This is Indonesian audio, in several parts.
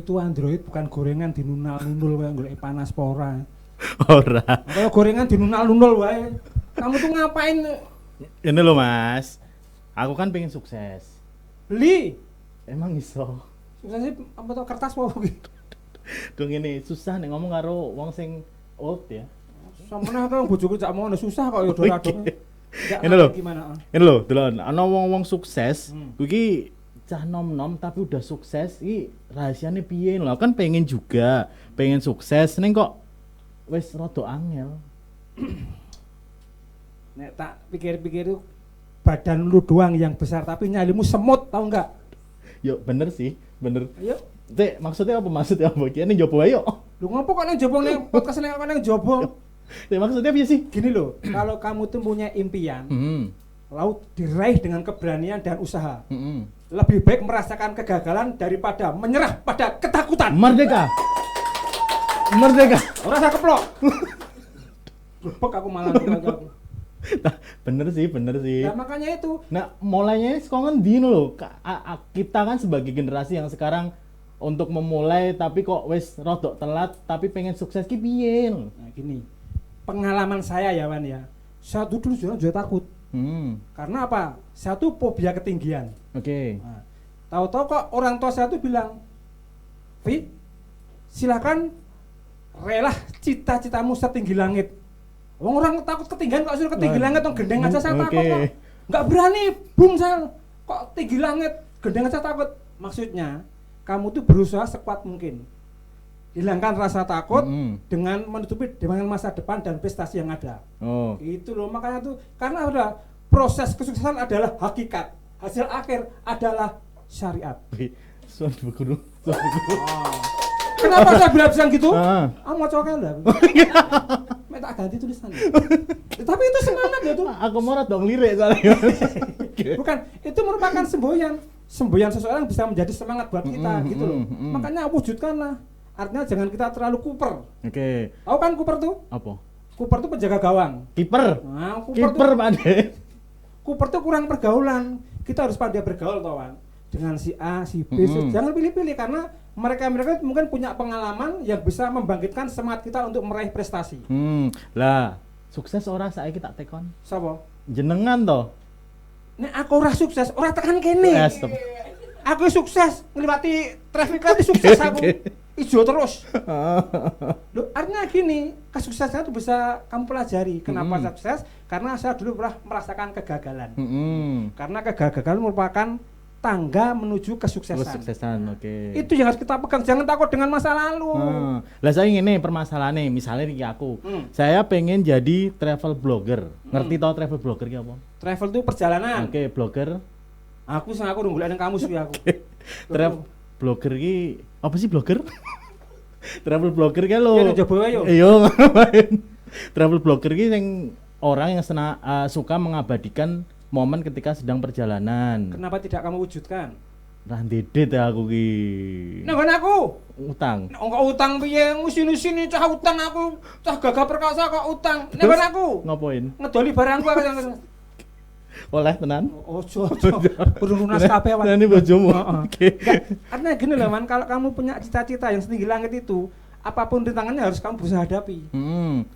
itu Android bukan gorengan dinunal-nunul kayak golek panas pora. Ora. Kalau gorengan dinunal-nunul wae. Kamu tuh ngapain Ini loh Mas. Aku kan pengen sukses. beli? Emang iso. Suksesnya apa tuh kertas apa gitu. Dong ini susah nih ngomong karo wong sing old ya. Sampeyan kan bojoku jak mau susah kok ya dora-dora. Ini loh. Gimana? Ini loh, delon ana wong-wong sukses, Hmm. iki cah nom-nom tapi udah sukses, iki rahasiane piye lho? Kan pengen juga, pengen sukses, ning kok wis rada angel. Nek tak pikir-pikir itu badan lu doang yang besar tapi nyalimu semut, tau enggak? Yo bener sih, bener. Ayo, Dek, maksudnya apa? Ki ning jopo ae yo. lu ngopo kok nang jobo ning podcast ning kok nang jobo? Dek, maksudnya piye sih? Gini loh, kalau kamu tuh punya impian, lalu diraih dengan keberanian dan usaha. Lebih baik merasakan kegagalan daripada menyerah pada ketakutan. Merdeka. Merdeka. Ora usah keplok. Bek aku malah lagi aku. Bener sih. Nah, makanya itu Nah, mulainya sekarang dino loh. Kita kan sebagai generasi yang sekarang untuk memulai tapi kok wis rodok telat tapi pengen sukses ki piye lho. nah, gini. Pengalaman saya ya Wan ya. Saya tuh dulu juga takut. Karena apa? Saya tuh fobia ketinggian. Oke. Nah, tahu-tahu kok orang tua saya tuh bilang, "Vi, silakan relah cita-citamu setinggi langit." Wong orang takut ketinggian kok suruh ketinggi langit dong gendeng aja saya takut kok. Enggak berani, bung saya. Kok tinggi langit, gendeng aja takut. Maksudnya, kamu tuh berusaha sekuat mungkin. Hilangkan rasa takut dengan menutupi dengan masa depan dan prestasi yang ada. Oh. Itu loh, makanya tuh karena udah proses kesuksesan adalah hakikat, hasil akhir adalah syariat. Suatu guru. Kenapa saya bilang gitu? Ah. Mau cokel lah. Tak ganti tulisannya. Tapi itu semangat ya tuh. Aku marah dong lirik soalnya. Bukan, itu merupakan semboyan. Semboyan seseorang bisa menjadi semangat buat kita gitu loh. Makanya wujudkanlah. Artinya jangan kita terlalu kuper. Oke. Tahu kan kuper tuh? Apa? Kuper tuh penjaga gawang. Kiper. Nah, Kiper Pak De. Kuper tuh kurang pergaulan. Kita harus pandai bergaul kawan. Dengan si A, si B, jangan pilih-pilih karena mereka mungkin punya pengalaman yang bisa membangkitkan semangat kita untuk meraih prestasi. Lah, sukses ora saiki tak tekon. Sapa? Jenengan toh. Nek aku ora sukses, ora tekan kene. Stop. Aku sukses ngliwati traffic light sukses aku. Ijo terus. Loh, artinya gini, kesuksesan itu bisa kamu pelajari. Kenapa sukses? Karena saya dulu pernah merasakan kegagalan. Karena kegagalan merupakan tangga menuju kesuksesan. Oke. Itu yang harus kita pegang, jangan takut dengan masa lalu. Lah saya ngene permasalahannya, misalnya iki aku. Saya pengen jadi travel blogger. Ngerti tau travel blogger ki apa? Travel itu perjalanan. Oke, blogger. Aku golek nang kamus kuwi aku. Travel blogger ki apa sih blogger? Travel blogger ki lho. Ya coba ayo. Iya, ngapain? Travel blogger ki sing orang yang suka mengabadikan momen ketika sedang perjalanan. Kenapa tidak kamu wujudkan? Randedet aku ki. Nang aku. Utang. Engko utang piye ngusin-usini cah utang aku, cah gagah perkasa kok utang. Nang aku. Ngapain? Ngedoli barangku aku. Oleh tenan. Ojo. Burung lunas kabeh wan. Ini bojomu. Oke. Artinya gini loh man, kalau kamu punya cita-cita yang setinggi langit itu, apapun rintangannya harus kamu berusaha hadapi.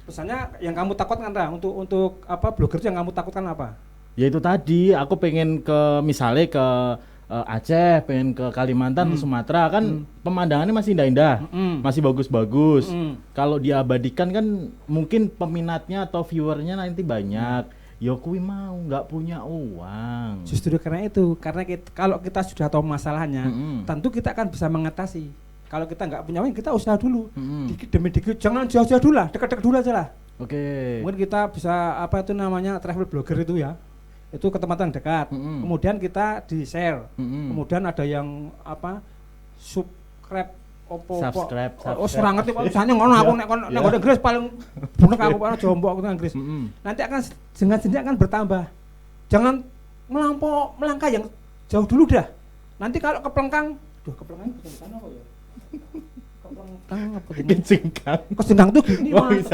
Misalnya yang kamu takutkan untuk apa blogger yang kamu takutkan apa? Ya itu tadi, aku pengen misalnya ke Aceh, pengen ke Kalimantan, ke Sumatera kan pemandangannya masih indah-indah, masih bagus-bagus. Kalau diabadikan kan mungkin peminatnya atau viewernya nanti banyak. Ya kuwi mau nggak punya uang. Justru karena itu, kalau kita sudah tahu masalahnya, tentu kita akan bisa mengatasi. Kalau kita nggak punya uang, kita usaha dulu. Dikit demi dikit, jangan jauh-jauh dulu lah, dekat-dekat dulu aja lah. Oke. Mungkin kita bisa apa itu namanya travel blogger itu ya. Itu ke tempat yang dekat. Kemudian kita di share. Kemudian ada yang apa subscribe subscribe. Oh, ora ngerti kok usahane ngono aku nek Inggris paling bunek aku ana jombok aku nang Inggris. Nanti akan jenjang akan bertambah. Jangan melangkah yang jauh dulu dah. Nanti kalau keplengkang, keplengkang sana kok ya. Keplengkang apa ini? Kejengkang tuh gini Wah, Mas.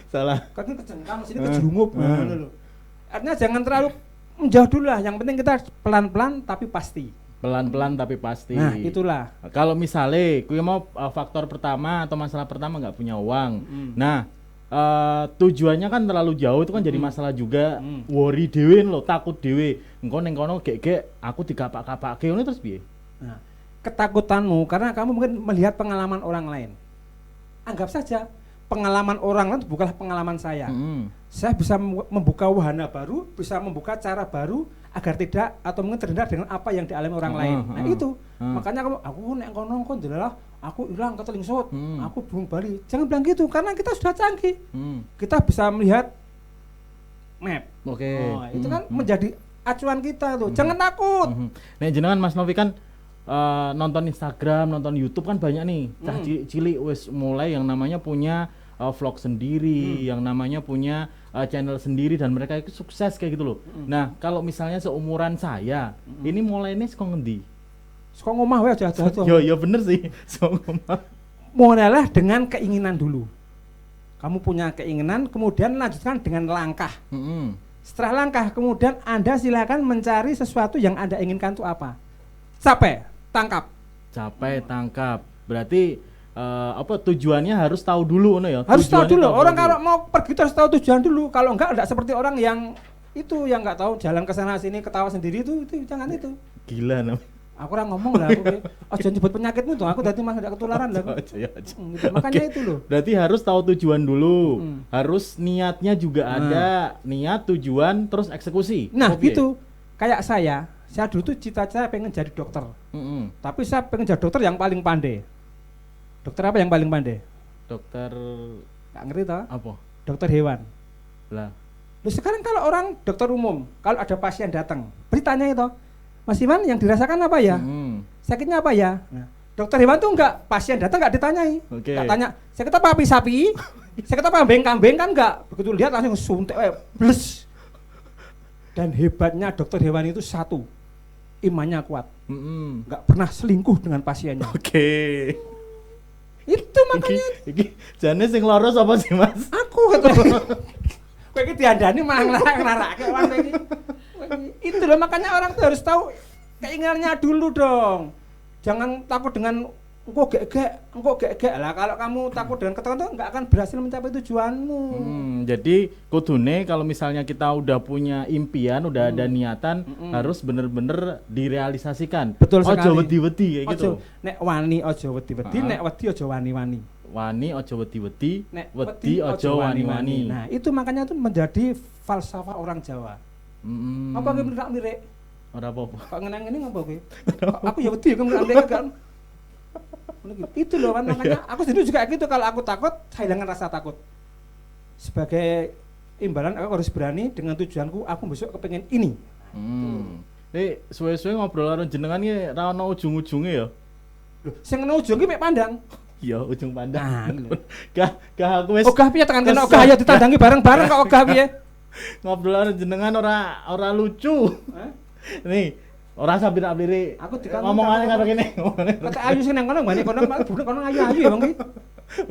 salah. Kaki kejengkang sini kejerumup ngono lho. Artinya jangan terlalu menjauh dulu lah, yang penting kita pelan-pelan tapi pasti. Pelan-pelan tapi pasti. Nah, itulah. Kalau misalnya kuwi mau faktor pertama atau masalah pertama nggak punya uang. Nah, tujuannya kan terlalu jauh itu kan jadi masalah juga. Worry dhewe lho, takut dhewe. Engko ning kono gek aku digapak-kapake ngono terus piye? Nah, ketakutanmu karena kamu mungkin melihat pengalaman orang lain. Anggap saja pengalaman orang lain bukanlah pengalaman saya. Saya bisa membuka wahana baru, bisa membuka cara baru agar tidak atau mungkin terhindar dengan apa yang dialami orang lain. Nah itu makanya aku nek kono kon jelalah aku hilang ketelingsut, aku bingung bali. Jangan bilang gitu karena kita sudah canggih. Kita bisa melihat map. Oke. Itu kan menjadi acuan kita tuh. Jangan takut. Nek jenengan Mas Novi kan nonton Instagram, nonton YouTube kan banyak nih. Cah cilik wis mulai yang namanya punya vlog sendiri, yang namanya punya channel sendiri dan mereka itu sukses kayak gitu loh. Nah, kalau misalnya seumuran saya, ini mulainya saka ngendi? Saka ngomah wae aja. Ya bener sih, saka ngomah. Mulailah dengan keinginan dulu. Kamu punya keinginan, kemudian lanjutkan dengan langkah. Setelah langkah, kemudian Anda silakan mencari sesuatu yang Anda inginkan itu apa. Capai, tangkap. Berarti tujuannya harus tahu dulu ya. Harus tahu dulu. Orang kalau mau pergi harus tahu tujuan dulu. Kalau enggak seperti orang yang itu yang enggak tahu jalan ke sana sini ketawa sendiri itu jangan itu. Gila namanya. Aku orang ngomong lah aku. Jangan nyebut penyakitmu tuh. Aku tadi malah ada ketularan lah. Gitu. Makanya itu loh. Berarti harus tahu tujuan dulu. Harus niatnya juga ada. Niat, tujuan, terus eksekusi. Nah, gitu. Kayak saya dulu tuh cita-cita pengen jadi dokter. Tapi saya pengen jadi dokter yang paling pandai. Dokter apa yang paling pandai? Dokter nggak ngerti toh? Apa? Dokter hewan. Lah. Loh sekarang kalau orang dokter umum, kalau ada pasien datang, beritanya itu, Mas Iwan yang dirasakan apa ya? Sakitnya apa ya? Nah, dokter hewan tuh enggak, pasien datang enggak ditanyai. Enggak tanya, sakit apa sapi? Sakit apa kambing kan enggak. Begitu lihat langsung suntik, bles. Dan hebatnya dokter hewan itu satu, imannya kuat. Enggak pernah selingkuh dengan pasiennya. Itu makanya iki jane sing loros apa sih Mas? Aku katanya. Kowe iki diandani malah nglarake orang iki. Itu loh makanya orang tuh harus tahu keinginannya dulu dong. Jangan takut dengan engko gek lah. Kalau kamu takut dengan ketakutan enggak akan berhasil mencapai tujuanmu. Jadi kudune kalau misalnya kita udah punya impian, udah ada niatan, harus bener-bener direalisasikan. Betul sekali. Ojo wedi-wedi kayak gitu. Nek wani ojo wedi-wedi, nek wedi ojo wani-wani. Wani ojo wedi-wedi, nek wedi ojo wani-wani. Nah, itu makanya itu menjadi falsafah orang Jawa. Apa ki mirak-mirik? Ora apa-apa. Kok ngene-ngene ngopo ki? Aku ya wedi mirak-mirik kan. Itu loh kan makanya aku sendiri juga gitu, kalau aku takut saya hilangkan rasa takut. Sebagai imbalan aku harus berani dengan tujuanku, aku besok kepengen ini. Suwe-suwe ngobrol karo jenengan ki ra ono ujung-ujunge ya. Lho, sing ono ujung ki mek pandang. Iya, ujung pandang. Nah, Gah aku wis ogah piye tekan kena ogah ayo ditandangi bareng-bareng kok ogah piye. Ngobrol karo jenengan ora lucu. Nih ora sampe tak pilih. Aku ngomongane karo kene. Kata ayu sing nang kono ngene kono bunek kono ayu-ayu ya wong iki.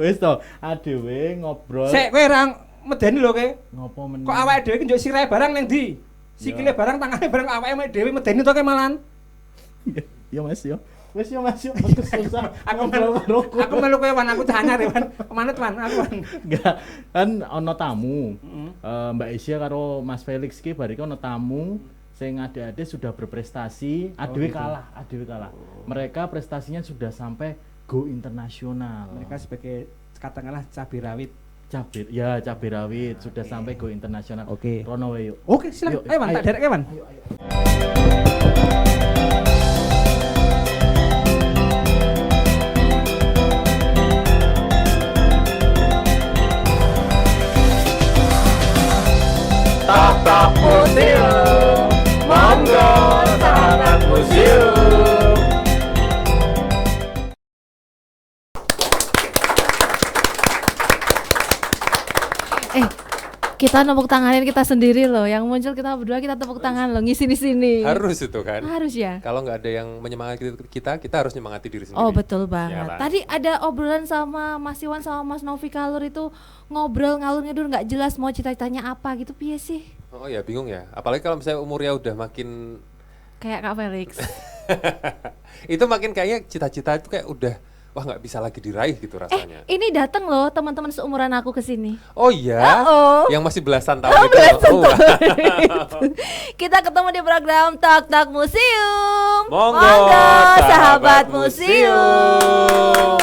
Wis to, adewe ngobrol. Sik kowe ra medeni lho kowe. Ngopo meneh? Kok awake dhewe iki njuk sirahe barang ning ndi? Sikile barang, tangane barang, awake dhewe medeni to kowe malan. Ya Mas yo. Wis yo Mas yo, aku susah. Aku melu kowe wan, aku cah anyar ya wan. Kemanet wan, aku wan. Enggak, kan ono tamu. Mbak Isya karo Mas Felix ki bar iki ono tamu. Sing adik-adik sudah berprestasi, adewe kalah. Mereka prestasinya sudah sampai go internasional. Mereka sebagai katakanlah cabai rawit. Cabai rawit sudah sampai go internasional. Oke. Rono wae yuk. Oke, silakan. Wan, tak derek Wan. Ayo. Tata museum, monggo sangat museum. Kita nepuk tanganin kita sendiri loh, yang muncul kita berdua kita tepuk tangan loh, ngisi di sini. Harus itu kan? Harus ya. Kalau nggak ada yang menyemangati kita harus menyemangati diri sendiri. Oh betul banget. Ya, tadi ada obrolan sama Mas Iwan sama Mas Novi Kalur itu ngobrol ngalur ngidur nggak jelas mau cita-citanya apa gitu, piye sih? Oh ya bingung ya, apalagi kalau misalnya umurnya udah makin kayak Kak Felix. Itu makin kayaknya cita-cita itu kayak udah wah nggak bisa lagi diraih gitu rasanya. Ini datang loh teman-teman seumuran aku ke sini. Oh iya, Oh. yang masih belasan tahun itu. Oh, Kita ketemu di program Talk Talk Museum. Monggo, sahabat museum.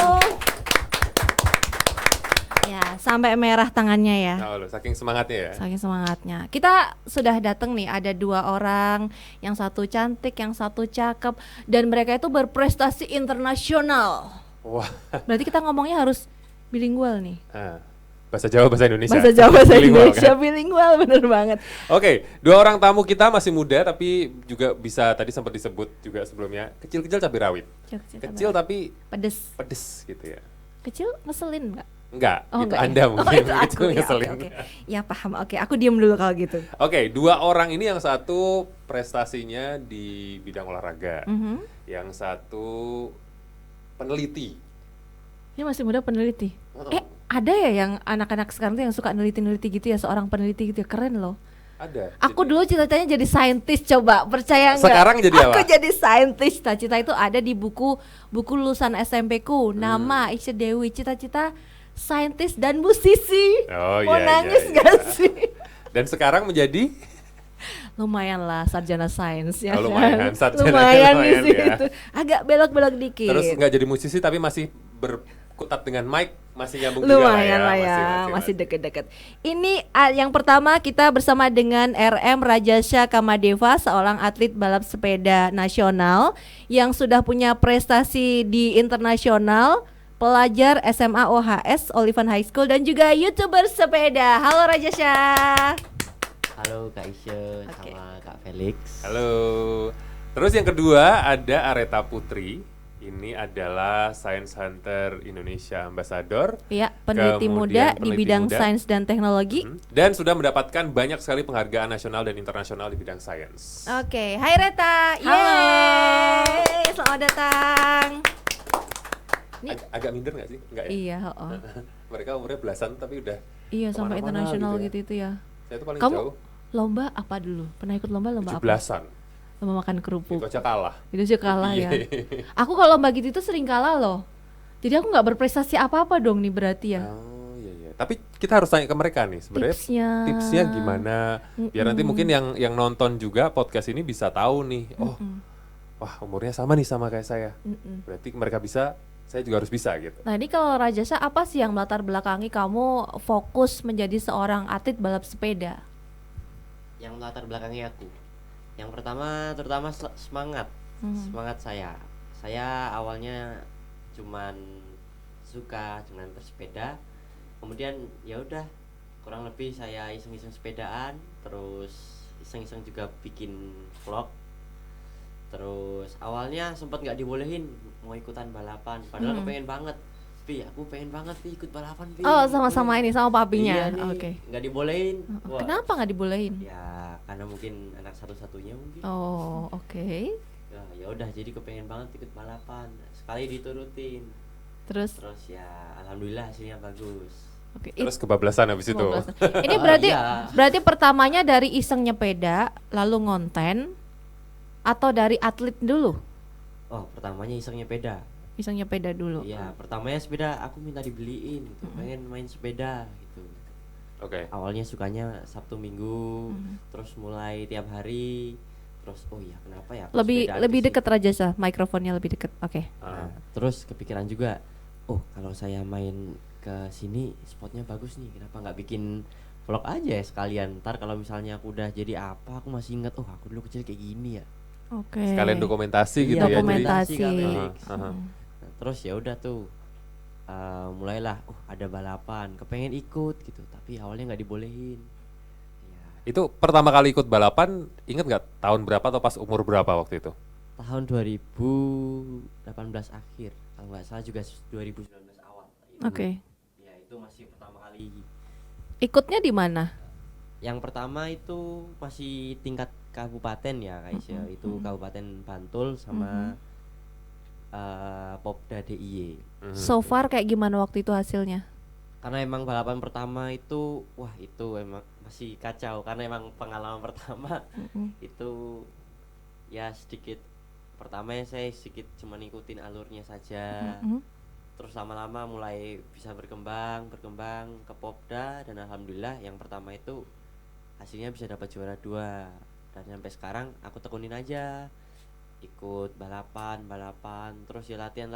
Ya, sampai merah tangannya ya. Nah, loh, saking semangatnya ya. Saking semangatnya. Kita sudah datang nih, ada 2 orang, yang satu cantik, yang satu cakep, dan mereka itu berprestasi internasional. Wah, Berarti kita ngomongnya harus bilingual nih. bahasa Jawa, bahasa Indonesia. Bahasa Jawa, bahasa Bilingual, Indonesia, kan? bilingual, bener banget. Oke, 2 orang tamu kita masih muda tapi juga bisa tadi sempat disebut juga sebelumnya kecil-kecil cabai rawit. Kecil tapi pedes. pedes gitu ya. Kecil ngeselin nggak? Enggak, itu enggak Anda ya? mungkin itu itu aku ya, ngeselin. oke. Ya paham, oke. Aku diem dulu kalau gitu. Oke, 2 orang ini yang satu prestasinya di bidang olahraga, yang satu peneliti. Ini masih muda peneliti. Ada ya yang anak-anak sekarang tuh yang suka neliti-neliti gitu ya, seorang peneliti gitu ya, keren loh. Ada. Aku Jadi- dulu cita-citanya jadi saintis, coba percaya nggak? Sekarang jadi Aku apa? jadi saintis. Cita-cita itu ada di buku lulusan SMP-ku. Nama Isya Dewi, cita-cita saintis dan musisi. Oh, Mau iya, nangis iya, nggak iya. sih? Dan sekarang menjadi Lumayan lah sarjana sains ya Oh, lumayan, kan? sarjana Lumayan di lumayan ya. situ. Agak belok-belok dikit. terus nggak jadi musisi tapi masih berkutat dengan mic, masih nyambung juga Lumayan lah ya, masih deket-deket. Ini yang pertama kita bersama dengan RM Rajasha Kamadeva, seorang atlet balap sepeda nasional yang sudah punya prestasi di internasional, pelajar SMA OHS Olivan High School, dan juga YouTuber sepeda. Halo Rajasha. Halo Kak Isya Oke. sama Kak Felix. Halo. Terus yang kedua ada Areta Putri. Ini adalah Science Hunter Indonesia Ambassador. Ya, peneliti Kemudian muda di peneliti bidang muda. sains dan teknologi. Dan sudah mendapatkan banyak sekali penghargaan nasional dan internasional di bidang sains. Oke, hai Reta. Halo. Yeay, selamat datang. Ini- Agak minder nggak sih? Enggak ya? Iya, oh. Mereka umurnya belasan tapi udah Iya, sampai kemana-mana internasional gitu ya. gitu itu ya. Saya tuh paling Kamu jauh lomba apa dulu? Pernah ikut lomba apa? 17-an. Lomba makan kerupuk. Itu aja kalah. Itu sih kalah ya. Iya. Aku kalau lomba gitu itu sering kalah loh. Jadi aku nggak berprestasi apa-apa dong nih berarti ya. Oh iya iya. Tapi kita harus tanya ke mereka nih sebenarnya Tipsnya. gimana? Biar nanti mungkin yang nonton juga podcast ini bisa tahu nih. Oh, wah umurnya sama nih sama kayak saya. Berarti mereka bisa, saya juga harus bisa gitu. Nah ini kalau Rajasa apa sih yang melatar belakangi kamu fokus menjadi seorang atlet balap sepeda? Yang melatar belakangi aku. Yang pertama terutama semangat. Semangat saya. Saya awalnya cuman suka dengan bersepeda. Kemudian ya udah kurang lebih saya iseng-iseng sepedaan, terus iseng-iseng juga bikin vlog. Terus awalnya sempat nggak dibolehin mau ikutan balapan, padahal aku pengen banget. Aku pengen banget ikut balapan. Oh sama-sama ini sama papinya. Iya nih, Oke. nggak dibolehin. Wah, Kenapa nggak dibolehin? ya karena mungkin anak satu-satunya mungkin. Oh oke. Ya udah jadi kepengen banget ikut balapan, sekali diturutin, Terus terus ya alhamdulillah hasilnya bagus. oke. Terus kebablasan habis itu. 15. Ini berarti Iya. berarti pertamanya dari iseng nyepeda lalu ngonten atau dari atlet dulu? Oh pertamanya iseng nyepeda. Iseng nyepeda dulu. Iya pertamanya sepeda aku minta dibeliin gitu, pengen main sepeda gitu. Oke. Awalnya sukanya Sabtu Minggu, terus mulai tiap hari, terus oh iya kenapa ya aku Lebih sepedaan lebih ke dekat Rajasa, mikrofonnya lebih dekat. Oke. Nah, terus kepikiran juga, oh kalau saya main ke sini spotnya bagus nih, kenapa nggak bikin vlog aja ya sekalian. Ntar kalau misalnya aku udah jadi apa, aku masih inget, oh aku dulu kecil kayak gini ya. Oke. Sekalian dokumentasi gitu Iya, ya. dokumentasi. Kak Jadi, Felix. Aha. Nah, terus ya udah tuh, mulailah, oh ada balapan, kepengen ikut gitu, tapi awalnya nggak dibolehin. Ya, Itu pertama kali ikut balapan, inget nggak tahun berapa atau pas umur berapa waktu itu? tahun 2018 akhir, kalau nggak salah juga 2019 awal. Itu- Oke. Ya itu masih pertama kali. Ikutnya di mana? Yang pertama itu masih tingkat kabupaten ya guys ya, itu Kabupaten Bantul sama Popda DIY. So far kayak gimana waktu itu hasilnya? Karena emang balapan pertama itu, wah itu emang masih kacau karena emang pengalaman pertama itu ya sedikit pertama ya saya sedikit cuma ngikutin alurnya saja. Terus lama-lama mulai bisa berkembang ke Popda, dan alhamdulillah yang pertama itu hasilnya bisa dapat juara 2. Dan sampai sekarang aku tekunin aja, ikut balapan terus ya latihan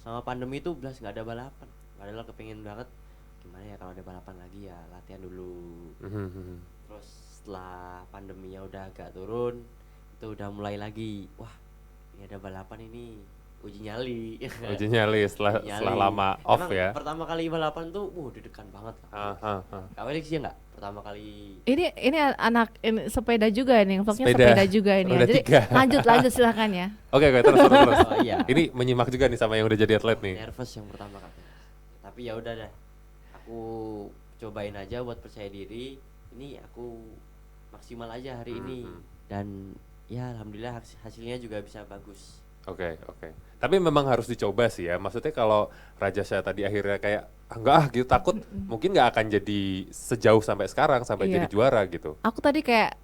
sama pandemi itu belas nggak ada balapan, padahal kepengen banget gimana ya kalau ada balapan lagi, ya latihan dulu. Terus setelah pandeminya udah agak turun, itu udah mulai lagi, wah ini ada balapan ini, uji nyali setelah lama off. Emang ya. pertama kali balapan tuh deg-degan banget. Kak Felix ya nggak pertama kali? Ini anak ini sepeda juga nih, vlognya sepeda juga ini. Udah Jadi 3. lanjut silakan ya. Oke, terus. Oh, iya. Ini menyimak juga nih sama yang udah jadi atlet nih. Nervous yang pertama kali, tapi ya udah deh, aku cobain aja buat percaya diri. Ini aku maksimal aja hari ini, dan ya alhamdulillah hasilnya juga bisa bagus. Oke. Tapi memang harus dicoba sih ya. Maksudnya kalau Rajasa tadi akhirnya kayak enggak gitu, takut mungkin nggak akan jadi sejauh sampai sekarang sampai Iya. jadi juara gitu. Aku tadi kayak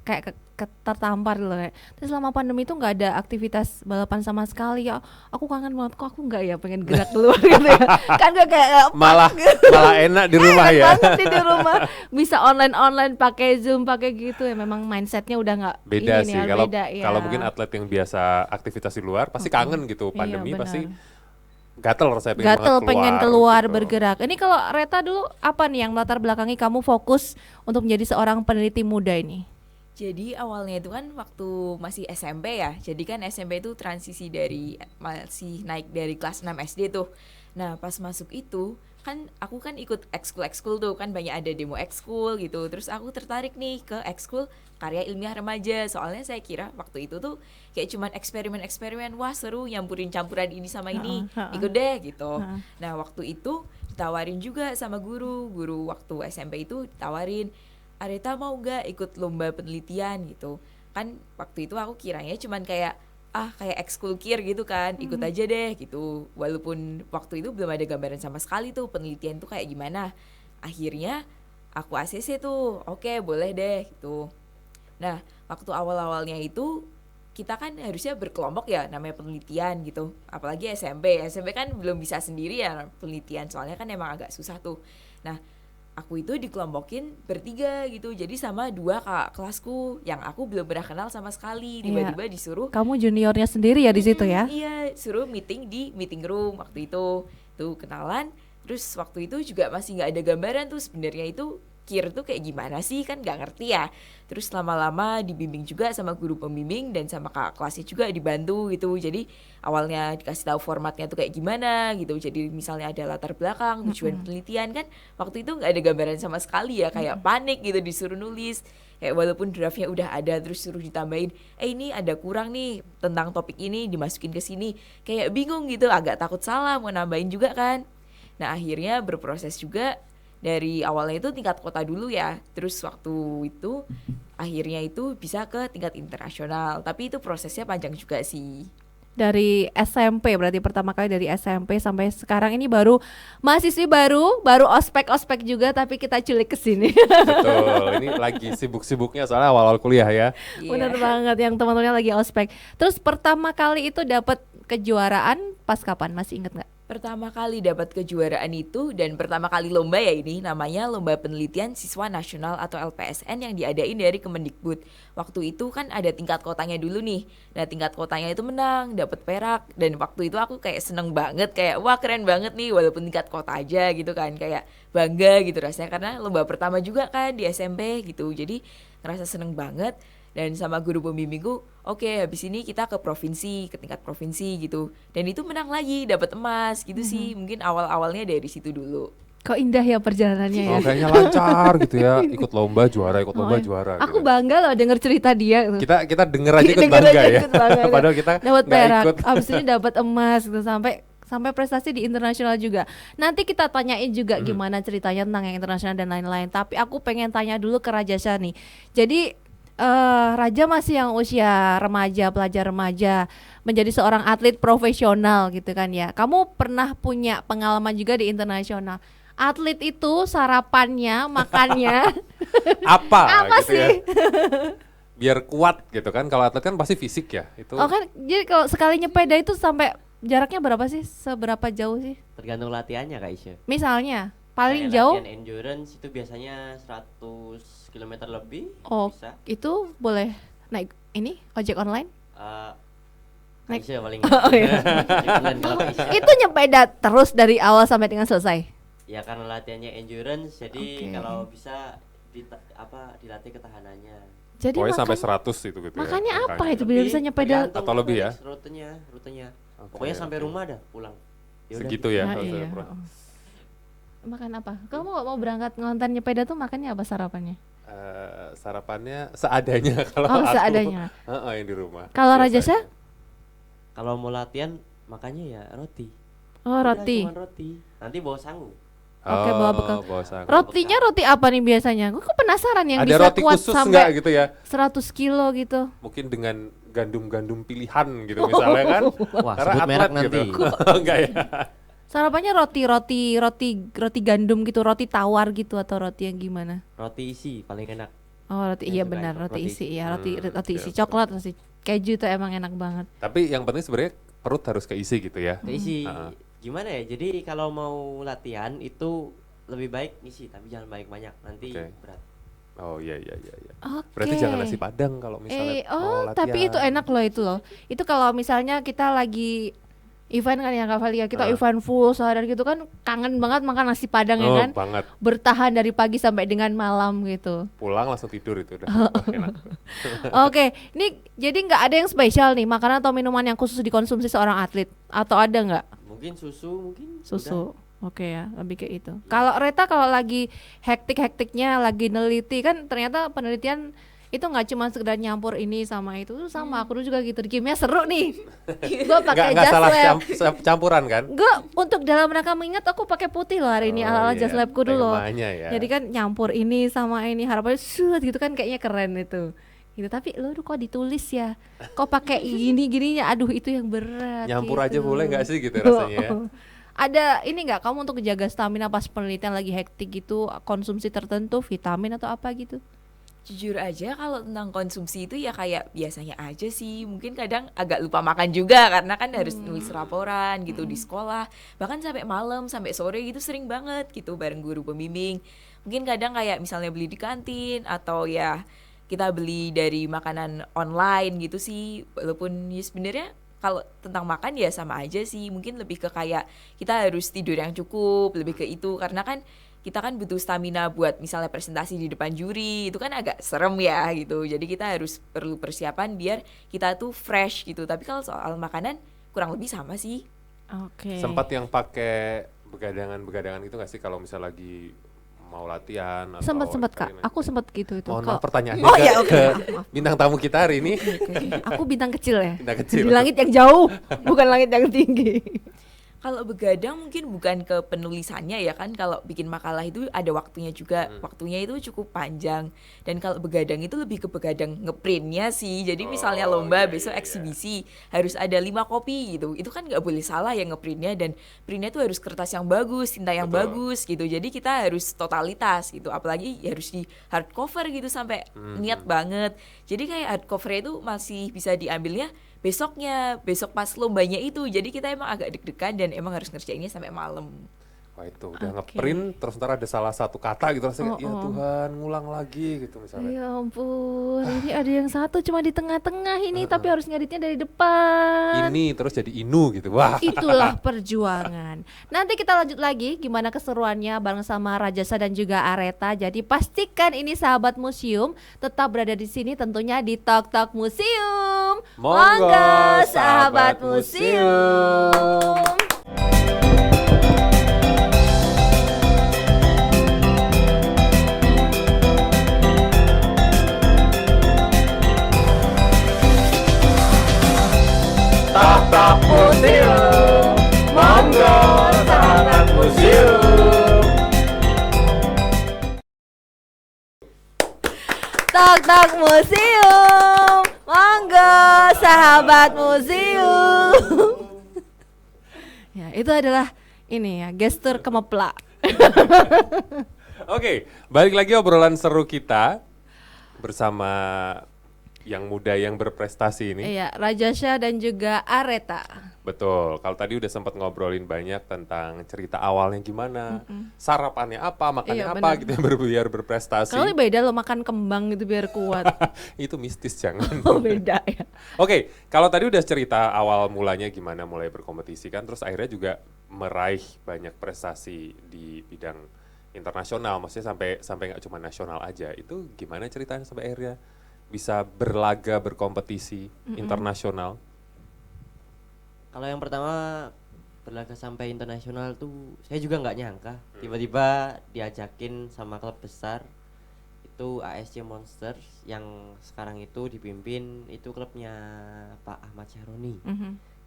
tertampar loh kayak. Terus selama pandemi itu nggak ada aktivitas balapan sama sekali ya. Aku kangen banget, kok aku nggak ya pengen gerak keluar gitu ya. Kan gue kayak Malah enak di rumah enak ya. banget di rumah, bisa online pakai Zoom pakai gitu ya. Memang mindsetnya udah nggak Beda ini sih nih, kalau beda, ya. kalau mungkin atlet yang biasa aktivitas di luar pasti kangen gitu. Iya, Pandemi benar. pasti gatel rasanya Pengen keluar gitu. bergerak. Ini kalau Reta dulu apa nih yang latar belakangi kamu fokus untuk menjadi seorang peneliti muda ini? Jadi awalnya itu kan waktu masih SMP ya. Jadi kan SMP itu transisi dari masih naik dari kelas 6 SD tuh. Nah, pas masuk itu kan aku kan ikut ekskul tuh, kan banyak ada demo ekskul gitu. Terus aku tertarik nih ke ekskul karya ilmiah remaja. Soalnya saya kira waktu itu tuh kayak cuman eksperimen, wah seru nyampurin campuran ini sama ini. Ikut deh gitu. Nah, waktu itu ditawarin juga sama guru waktu SMP itu ditawarin, Areta mau gak ikut lomba penelitian gitu. Kan waktu itu aku kiranya cuman kayak kayak ekskul kir gitu kan, ikut aja deh gitu. Walaupun waktu itu belum ada gambaran sama sekali tuh penelitian tuh kayak gimana. Akhirnya aku ACC tuh, oke boleh deh gitu. Nah waktu awal-awalnya itu kita kan harusnya berkelompok ya, namanya penelitian gitu. Apalagi SMP kan belum bisa sendiri ya penelitian, soalnya kan emang agak susah tuh. Nah aku itu dikelompokin bertiga gitu, jadi sama 2 kakak kelasku yang aku belum pernah kenal sama sekali. Tiba-tiba disuruh, Kamu juniornya sendiri ya di situ ya? Iya, suruh meeting di meeting room waktu itu, tuh kenalan. Terus waktu itu juga masih nggak ada gambaran tuh sebenarnya itu kir tuh kayak gimana sih, kan nggak ngerti ya. Terus lama-lama dibimbing juga sama guru pembimbing dan sama kakak kelasnya juga dibantu gitu. Jadi awalnya dikasih tahu formatnya tuh kayak gimana gitu. Jadi misalnya ada latar belakang, tujuan penelitian, kan waktu itu nggak ada gambaran sama sekali ya, kayak panik gitu disuruh nulis. Kayak walaupun draftnya udah ada terus suruh ditambahin, ini ada kurang nih tentang topik ini, dimasukin ke sini. Kayak bingung gitu, agak takut salah mau nambahin juga kan. Nah akhirnya berproses juga. Dari awalnya itu tingkat kota dulu ya, terus waktu itu akhirnya itu bisa ke tingkat internasional, tapi itu prosesnya panjang juga sih. Dari SMP berarti pertama kali dari SMP sampai sekarang ini baru mahasiswi baru ospek juga, tapi kita culik ke sini. Betul, ini lagi sibuk-sibuknya soalnya awal-awal kuliah ya. Bener banget, yang teman-temannya lagi ospek. Terus pertama kali itu dapat kejuaraan pas kapan? Masih inget nggak? Pertama kali dapat kejuaraan itu dan pertama kali lomba ya, ini namanya Lomba Penelitian Siswa Nasional atau LPSN yang diadain dari Kemendikbud. Waktu itu kan ada tingkat kotanya dulu nih. Nah tingkat kotanya itu menang, dapat perak, dan waktu itu aku kayak seneng banget, kayak wah keren banget nih walaupun tingkat kota aja gitu kan, kayak bangga gitu rasanya karena lomba pertama juga kan di SMP gitu. Jadi ngerasa seneng banget. Dan sama guru pembimbingku, oke, habis ini kita ke provinsi, ke tingkat provinsi gitu. Dan itu menang lagi, dapat emas gitu sih. Mungkin awal-awalnya dari situ dulu. Kok indah ya perjalanannya ya. Kayaknya lancar gitu ya, ikut lomba juara, juara. Aku gitu. bangga loh denger cerita dia. Kita denger aja ikut Denger bangga aja ya. ikut bangga. Padahal kita dapat nggak perak, ikut. abis ini dapat emas gitu, sampai prestasi di internasional juga. Nanti kita tanyain juga gimana ceritanya tentang yang internasional dan lain-lain. Tapi aku pengen tanya dulu ke Rajasa nih. Jadi Raja masih yang usia remaja, pelajar remaja, menjadi seorang atlet profesional gitu kan ya. Kamu pernah punya pengalaman juga di internasional. Atlet itu sarapannya, makannya Apa apa gitu sih? ya. biar kuat gitu kan. Kalau atlet kan pasti fisik ya. Itu Oh kan, jadi kalau sekali nyepeda itu sampai jaraknya berapa sih? Seberapa jauh sih? Tergantung latihannya Kak Isya. Misalnya paling Kayak jauh, latihan endurance itu biasanya 100 km lebih oh bisa. itu boleh naik ini ojek online? Kak Naik- Isya paling Oh, iya. Ikutan kalau Kak Isya. Itu nyepeda terus dari awal sampai dengan selesai. Ya karena latihannya endurance jadi Oke. kalau bisa dilatih ketahanannya. Jadi pokoknya sampai makan- 100 itu gitu makanya ya. apa angkanya. itu biar bisa nyepeda? tergantung Atau lebih ya? rutenya. Oke, Pokoknya sampai oke. rumah dah pulang. Ya udah Segitu gitu. ya. Nah, kalau iya. saya pernah. Oh. Makan apa? Kamu nggak mau berangkat ngonten nyepeda tuh makannya apa sarapannya? Sarapannya seadanya kalau Oh, aku. seadanya. Yang di rumah. Kalau biasanya. Rajasa? Kalau mau latihan makanya ya roti. Oh, Udah, roti. cuman roti. Nanti bawa sangu. Oke, bawa bekal. bawa sangu. Rotinya roti apa nih biasanya? Gue kok penasaran yang Ada bisa roti kuat khusus nggak sampai gitu ya? 100 kilo gitu. Mungkin dengan gandum-gandum pilihan gitu misalnya kan. Wah, Karena sebut merek atlet nanti. gitu. Enggak ya. Sarapannya roti gandum gitu, roti tawar gitu atau roti yang gimana? Roti isi paling enak. Oh, roti Saya iya suka benar, itu, roti roti isi isi. ya, roti isi oke, coklat, roti keju itu emang enak banget. Tapi yang penting sebenarnya perut harus keisi gitu ya. Isi. Ah. Gimana ya? Jadi kalau mau latihan itu lebih baik isi tapi jangan banyak-banyak nanti Oke. berat. Oh iya. Oke. Berarti jangan nasi padang kalau misalnya mau latihan. Tapi itu enak loh itu loh. Itu kalau misalnya kita lagi event kan ya Kak Valia, kita event full seharian gitu kan kangen banget makan nasi padang ya Oh, kan. banget. Bertahan dari pagi sampai dengan malam gitu. Pulang langsung tidur itu udah. Wah, enak. Oke, ini jadi nggak ada yang spesial nih makanan atau minuman yang khusus dikonsumsi seorang atlet atau ada nggak? Mungkin susu mungkin Susu. Oke ya, lebih kayak itu. Kalau Reta kalau lagi hektik-hektiknya, lagi neliti kan ternyata penelitian itu nggak cuma sekedar nyampur ini sama itu sama aku dulu juga gitu. Kimia seru nih. Gue pakai Nggak jas salah lab. campuran kan? Gue untuk dalam rangka mengingat aku pakai putih loh hari ini Oh, ala-ala iya, jas labku dulu. temanya ya. Jadi kan nyampur ini sama ini harapannya shoot gitu kan kayaknya keren itu. Gitu tapi lu kok ditulis ya? Kok pakai gini-gininya? Aduh itu yang berat. Nyampur aja gitu. boleh nggak sih gitu rasanya ya? Ada ini nggak kamu untuk jaga stamina pas penelitian lagi hektik gitu konsumsi tertentu vitamin atau apa gitu? Jujur aja kalau tentang konsumsi itu ya kayak biasanya aja sih. Mungkin kadang agak lupa makan juga karena kan harus nulis laporan gitu di sekolah. Bahkan sampai malam, sampai sore gitu sering banget gitu bareng guru pembimbing. Mungkin kadang kayak misalnya beli di kantin atau ya kita beli dari makanan online gitu sih. Walaupun ya sebenarnya kalau tentang makan ya sama aja sih. Mungkin lebih ke kayak kita harus tidur yang cukup, lebih ke itu karena kan kita kan butuh stamina buat misalnya presentasi di depan juri itu kan agak serem ya gitu. Jadi kita harus perlu persiapan biar kita tuh fresh gitu. Tapi kalau soal makanan kurang lebih sama sih. Oke. Sempat yang pakai begadangan itu nggak sih kalau misal lagi mau latihan atau Sempat Kak, eksperimen? aku sempat gitu itu. Mohon Kalau- maaf pertanyaannya Oh ke, ya oke. ke Maaf. bintang tamu kita hari ini. Oke. Aku bintang kecil ya. Bintang kecil. Di langit yang jauh, bukan langit yang tinggi. Kalau begadang mungkin bukan ke penulisannya ya kan, kalau bikin makalah itu ada waktunya juga, waktunya itu cukup panjang. Dan kalau begadang itu lebih ke begadang ngeprintnya sih. Jadi misalnya lomba besok eksibisi harus ada 5 kopi gitu, itu kan nggak boleh salah ya ngeprintnya, dan printnya itu harus kertas yang bagus, tinta yang Betul. bagus gitu. Jadi kita harus totalitas gitu, apalagi harus di hardcover gitu sampai niat banget. Jadi kayak hardcover itu masih bisa diambilnya besoknya, besok pas lombanya itu. Jadi kita emang agak deg-degan dan emang harus ngerjainnya sampai malam. Wah itu udah Oke. ngeprint terus ntar ada salah satu kata gitu rasanya, ya Oh. Tuhan ngulang lagi gitu misalnya. Ya ampun, ini ada yang satu cuma di tengah-tengah ini tapi harus ngeditnya dari depan. Ini terus jadi inu gitu. Wah. Itulah perjuangan. Nanti kita lanjut lagi gimana keseruannya bareng sama Rajasa dan juga Areta. Jadi pastikan ini sahabat museum tetap berada di sini tentunya di Talk Talk Museum. Monggo, sahabat sahabat museum. Tatap museum, monggo sahabat museum. Talk Talk Museum. Monggo sahabat museum. Ya, itu adalah ini ya, gestur kemeplak. Oke, balik lagi obrolan seru kita bersama yang muda yang berprestasi ini. Iya, Rajasha dan juga Areta. Betul. Kalau tadi udah sempat ngobrolin banyak tentang cerita awalnya gimana, sarapannya apa, makannya Iya, apa benar. gitu ya biar berprestasi. Kalau beda lo makan kembang gitu biar kuat. Itu mistis jangan. Oh beda ya. Oke, kalau tadi udah cerita awal mulanya gimana mulai berkompetisi kan, terus akhirnya juga meraih banyak prestasi di bidang internasional, maksudnya sampai nggak cuma nasional aja. Itu gimana ceritanya sampai akhirnya bisa berlaga berkompetisi internasional? Kalau yang pertama berlaga sampai internasional tuh saya juga nggak nyangka tiba-tiba diajakin sama klub besar itu ASC Monsters yang sekarang itu dipimpin itu klubnya Pak Ahmad Syahroni.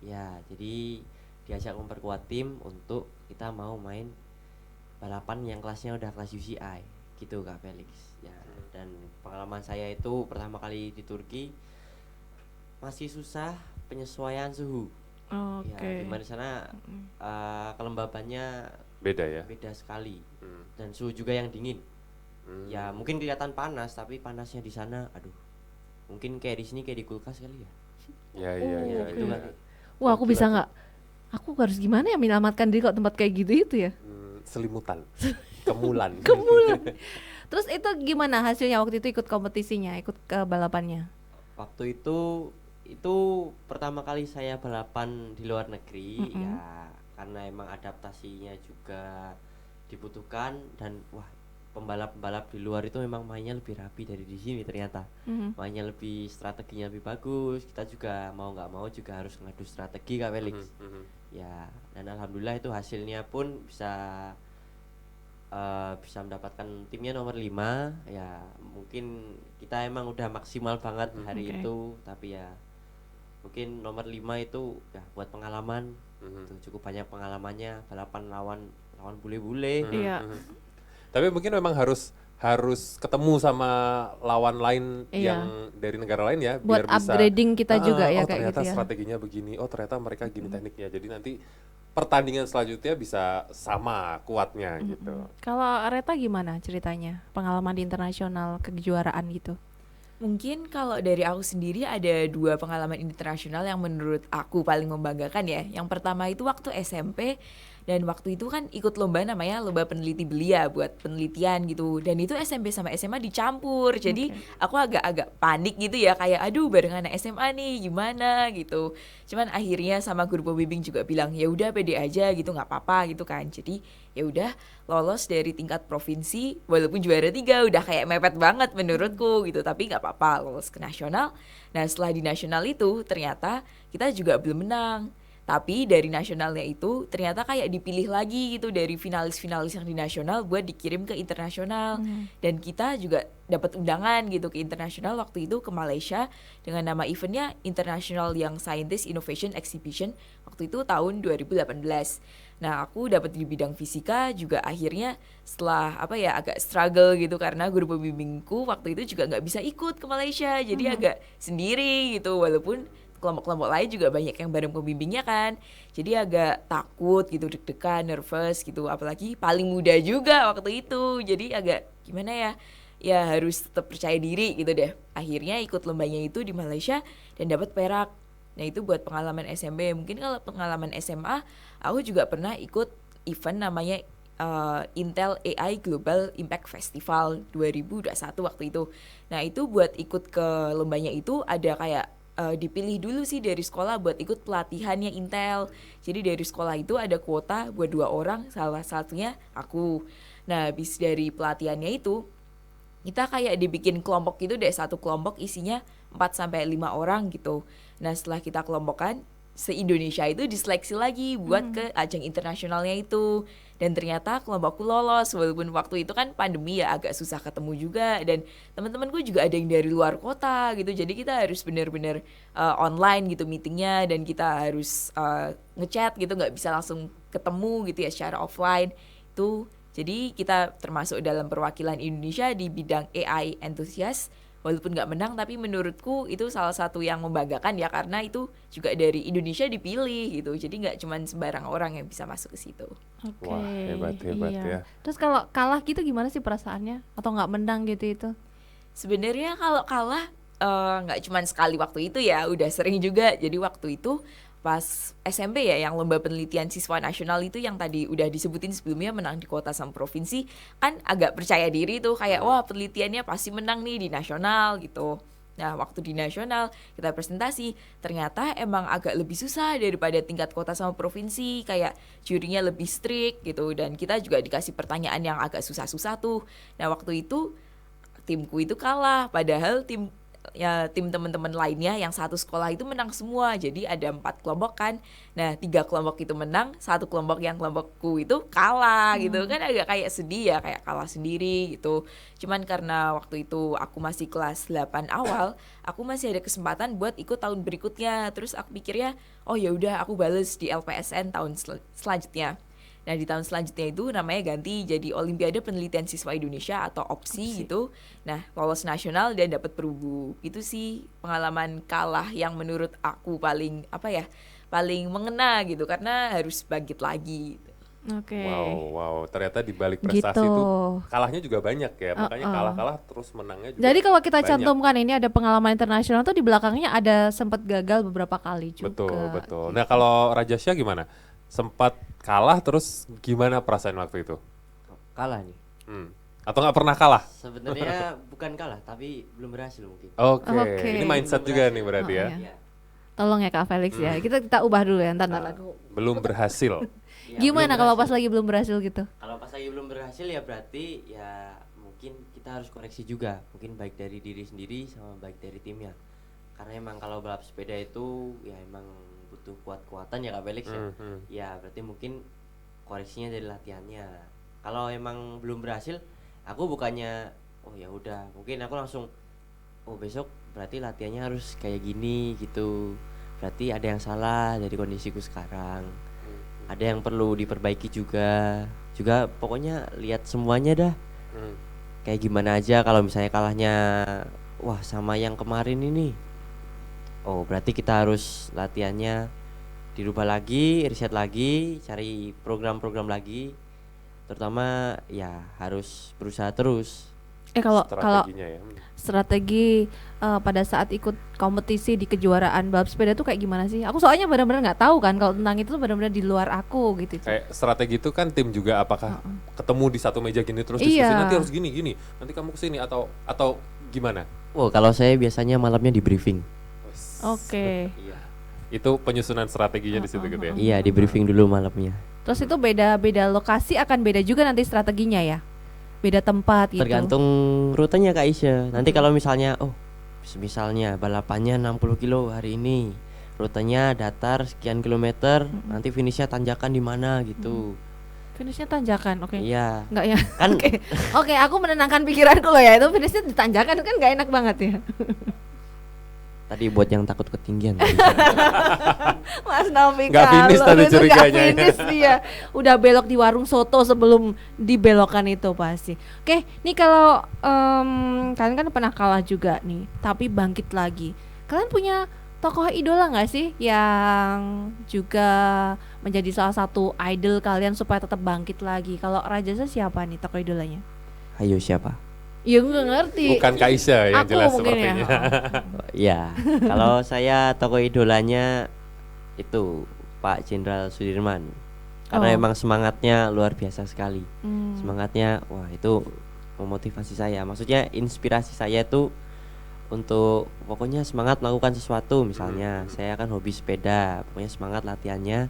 Ya, jadi diajak memperkuat tim untuk kita mau main balapan yang kelasnya udah kelas UCI gitu Kak Felix. Ya, dan pengalaman saya itu pertama kali di Turki masih susah penyesuaian suhu. Oke. Ya, dimana di sana kelembabannya Beda ya? beda sekali dan suhu juga yang dingin. Ya mungkin kelihatan panas tapi panasnya di sana, aduh, mungkin kayak di sini kayak di kulkas kali ya. Ya, iya, iya, oke. Itu iya. kan. Wah aku bisa nggak? Aku harus gimana ya menyelamatkan diri kalau tempat kayak gitu itu ya? Selimutan, kemulan. Kemulan. Terus itu gimana hasilnya waktu itu ikut kompetisinya, ikut ke balapannya? Waktu itu pertama kali saya balapan di luar negeri ya karena emang adaptasinya juga dibutuhkan dan wah pembalap-pembalap di luar itu memang mainnya lebih rapi dari di sini ternyata. Mainnya lebih strateginya lebih bagus. Kita juga mau nggak mau juga harus ngadu strategi Kak Felix. Ya, dan alhamdulillah itu hasilnya pun bisa mendapatkan timnya nomor 5. Ya, mungkin kita emang udah maksimal banget hari Oke. itu, tapi ya mungkin nomor 5 itu ya buat pengalaman. Itu cukup banyak pengalamannya balapan lawan bule-bule. Iya. Tapi mungkin memang harus ketemu sama lawan lain Iya. yang dari negara lain ya, Buat biar bisa upgrading kita juga ya oh, kayak ternyata gitu ya. strateginya begini, oh ternyata mereka gini tekniknya, jadi nanti pertandingan selanjutnya bisa sama kuatnya gitu. Kalau Areta gimana ceritanya? Pengalaman di internasional kejuaraan gitu? Mungkin kalau dari aku sendiri ada 2 pengalaman internasional yang menurut aku paling membanggakan ya. Yang pertama itu waktu SMP dan waktu itu kan ikut lomba namanya lomba peneliti belia buat penelitian gitu. Dan itu SMP sama SMA dicampur. Jadi aku agak panik gitu ya kayak aduh bareng anak SMA nih gimana gitu. Cuman akhirnya sama guru pembimbing juga bilang ya udah pede aja gitu nggak apa-apa gitu kan. Jadi ya udah lolos dari tingkat provinsi walaupun juara 3 udah kayak mepet banget menurutku gitu tapi nggak apa-apa lolos ke nasional. Nah setelah di nasional itu ternyata kita juga belum menang tapi dari nasionalnya itu ternyata kayak dipilih lagi gitu dari finalis-finalis yang di nasional buat dikirim ke internasional dan kita juga dapat undangan gitu ke internasional waktu itu ke Malaysia dengan nama eventnya International Young Scientist Innovation Exhibition waktu itu tahun 2018. Nah aku dapat di bidang fisika juga akhirnya setelah agak struggle gitu karena guru pembimbingku waktu itu juga nggak bisa ikut ke Malaysia jadi agak sendiri gitu walaupun kelompok-kelompok lain juga banyak yang bareng pembimbingnya kan jadi agak takut gitu deg-degan nervous gitu apalagi paling muda juga waktu itu jadi agak gimana ya harus tetap percaya diri gitu deh akhirnya ikut lombanya itu di Malaysia dan dapat perak. Nah itu buat pengalaman SMP. Mungkin kalau pengalaman SMA aku juga pernah ikut event namanya Intel AI Global Impact Festival 2021 waktu itu. Nah itu buat ikut ke lombanya itu ada kayak dipilih dulu sih dari sekolah buat ikut pelatihannya Intel. Jadi dari sekolah itu ada kuota buat 2 orang, salah satunya aku. Nah habis dari pelatihannya itu kita kayak dibikin kelompok gitu deh, satu kelompok isinya 4-5 orang gitu. Nah setelah kita kelompokkan se-Indonesia itu diseleksi lagi buat ke ajang internasionalnya itu. Dan ternyata kelompokku lolos walaupun waktu itu kan pandemi ya agak susah ketemu juga dan teman-temanku juga ada yang dari luar kota gitu. Jadi kita harus benar-benar online gitu meetingnya dan kita harus ngechat gitu nggak bisa langsung ketemu gitu ya secara offline itu. Jadi kita termasuk dalam perwakilan Indonesia di bidang AI enthusiast. Walaupun nggak menang tapi menurutku itu salah satu yang membanggakan ya karena itu juga dari Indonesia dipilih gitu jadi nggak cuma sembarang orang yang bisa masuk ke situ. Oke. Wah, hebat ya. Terus kalau kalah gitu gimana sih perasaannya? Atau nggak menang gitu itu? Sebenarnya kalau kalah nggak cuman sekali waktu itu ya, udah sering juga. Jadi waktu itu pas SMP ya, yang lomba penelitian siswa nasional itu yang tadi udah disebutin sebelumnya, menang di kota sama provinsi, kan agak percaya diri tuh kayak wah penelitiannya pasti menang nih di nasional gitu. Nah waktu di nasional kita presentasi, ternyata emang agak lebih susah daripada tingkat kota sama provinsi, kayak jurinya lebih strict gitu, dan kita juga dikasih pertanyaan yang agak susah-susah tuh. Nah waktu itu timku itu kalah, padahal tim teman-teman lainnya yang satu sekolah itu menang semua. Jadi ada 4 kelompok kan. Nah 3 kelompok itu menang, 1 kelompok yang kelompokku itu kalah gitu kan, agak kayak sedih ya, kayak kalah sendiri gitu. Cuman karena waktu itu aku masih kelas 8 awal, aku masih ada kesempatan buat ikut tahun berikutnya. Terus aku pikirnya, oh ya udah aku bales di LPSN tahun selanjutnya. Nah di tahun selanjutnya itu namanya ganti jadi Olimpiade Penelitian Siswa Indonesia atau OPSI gitu. Nah lolos nasional dan dapat perunggu. Itu sih pengalaman kalah yang menurut aku paling paling mengena gitu, karena harus bangkit lagi. Oke. Wow, ternyata di balik prestasi Gitu. itu kalahnya juga banyak ya, makanya kalah-kalah terus menangnya juga. Jadi kalau kita banyak. cantumkan ini ada pengalaman internasional tuh di belakangnya ada sempat gagal beberapa kali juga. Betul. Nah kalau Rajasya gimana? Sempat kalah terus gimana perasaan waktu itu? Kalah nih. Atau nggak pernah kalah? Sebenarnya bukan kalah, tapi belum berhasil mungkin. Oke. Ini mindset juga nih berarti ya. Iya. Tolong ya Kak Felix ya. Kita ubah dulu ya, ntar aku. Belum berhasil. Ya, Gimana belum kalau pas berhasil. lagi belum berhasil gitu? Kalau pas lagi belum berhasil ya berarti ya mungkin kita harus koreksi juga, mungkin baik dari diri sendiri sama baik dari timnya. Karena emang kalau balap sepeda itu ya emang butuh kuat-kuatan ya Kak Felix ya. Ya berarti mungkin koreksinya dari latihannya. Kalau emang belum berhasil, aku bukannya oh ya udah, mungkin aku langsung oh besok berarti latihannya harus kayak gini gitu. Berarti ada yang salah dari kondisiku sekarang. Ada yang perlu diperbaiki juga. Juga pokoknya lihat semuanya dah. Kayak gimana aja, kalau misalnya kalahnya wah sama yang kemarin ini. Oh, berarti kita harus latihannya dirubah lagi, riset lagi, cari program-program lagi. Terutama ya harus berusaha terus. Kalau Strateginya ya. strategi pada saat ikut kompetisi di kejuaraan balap sepeda tuh kayak gimana sih? Aku soalnya benar-benar nggak tahu kan kalau tentang itu tuh benar-benar di luar aku gitu. Kayak strategi itu kan tim juga, apakah ketemu di satu meja gini terus Iya. diskusi nanti harus gini, nanti kamu kesini atau gimana? Oh, kalau saya biasanya malamnya di briefing. Oke. Iya. Itu penyusunan strateginya di situ gitu ya. Iya, di briefing dulu malamnya. Terus itu beda-beda lokasi akan beda juga nanti strateginya ya? Beda tempat gitu. Tergantung rutenya Kak Isya. Nanti kalau misalnya misalnya balapannya 60 kilo hari ini, rutenya datar sekian kilometer, nanti finishnya tanjakan di mana gitu. Finishnya tanjakan, oke. Iya. Enggak ya? Kan Oke, aku menenangkan pikiranku loh ya. Itu finishnya di tanjakan kan nggak enak banget ya. tadi buat yang takut ketinggian. Mas Novi Nggak finish Carlo tadi itu curiganya nggak ya. finish dia. Udah belok di warung soto sebelum dibelokkan itu pasti. Oke, nih kalau kalian kan pernah kalah juga nih, tapi bangkit lagi. Kalian punya tokoh idola nggak sih yang juga menjadi salah satu idol kalian supaya tetap bangkit lagi? Kalau Rajasa siapa nih tokoh idolanya? Ayo siapa? Ya gue nggak ngerti. Bukan Kak Isya yang Aku jelas mungkin sepertinya. Ya, kalau saya tokoh idolanya itu Pak Jenderal Sudirman. Karena Oh. emang semangatnya luar biasa sekali. Hmm. Semangatnya wah itu memotivasi saya. Maksudnya inspirasi saya itu untuk pokoknya semangat melakukan sesuatu. Misalnya saya kan hobi sepeda, pokoknya semangat latihannya